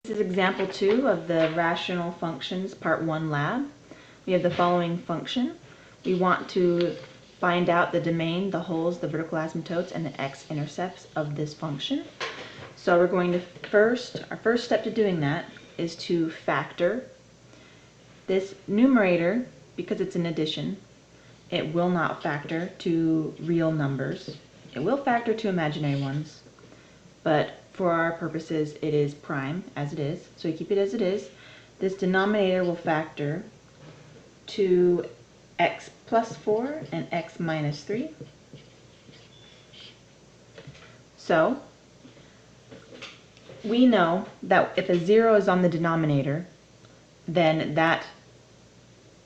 This is example 2 of the rational functions part 1 lab. We have the following function. We want to find out the domain, the holes, the vertical asymptotes, and the x-intercepts of this function. So we're going to our first step to doing that is to factor. This numerator, because it's an addition, it will not factor to real numbers. It will factor to imaginary ones, but for our purposes it is prime as it is, so we keep it as it is. This denominator will factor to x plus 4 and x minus 3. So we know that if a 0 is on the denominator, then that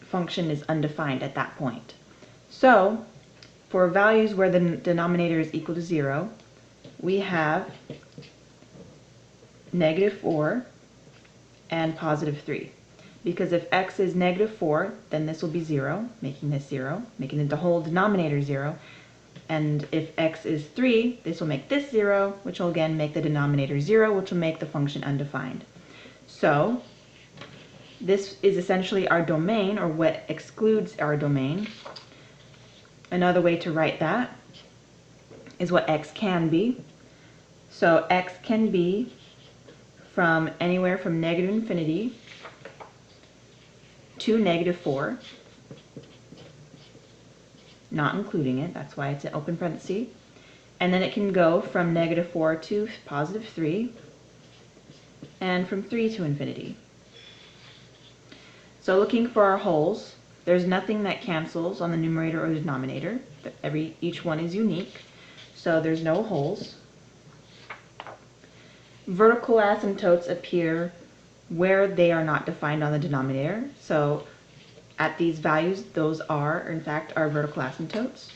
function is undefined at that point. So for values where the denominator is equal to 0, we have -4 and +3. Because if x is -4, then this will be 0, making this 0, making the whole denominator 0. And if x is 3, this will make this 0, which will again make the denominator 0, which will make the function undefined. So this is essentially our domain, or what excludes our domain. Another way to write that is what x can be. So x can be from anywhere from -infinity to -4, not including it, that's why it's an open parenthesis. And then it can go from -4 to +3, and from 3 to infinity. So looking for our holes, there's nothing that cancels on the numerator or the denominator. Each one is unique, so there's no holes. Vertical asymptotes appear where they are not defined on the denominator. So at these values, those are, in fact, our vertical asymptotes.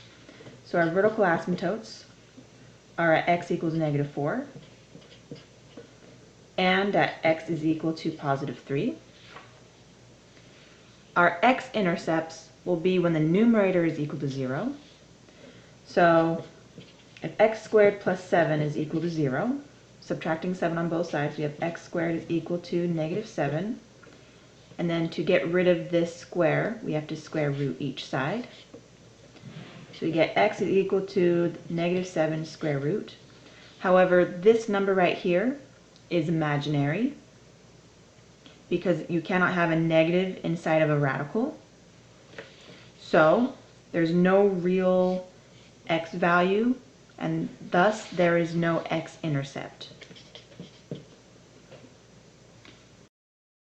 So our vertical asymptotes are at x equals -4 and at x is equal to +3. Our x-intercepts will be when the numerator is equal to 0. So if x squared plus 7 is equal to 0, subtracting 7 on both sides, we have x squared is equal to -7. And then to get rid of this square, we have to square root each side. So we get x is equal to -7 square root. However, this number right here is imaginary because you cannot have a negative inside of a radical. So there's no real x value, and thus there is no x-intercept.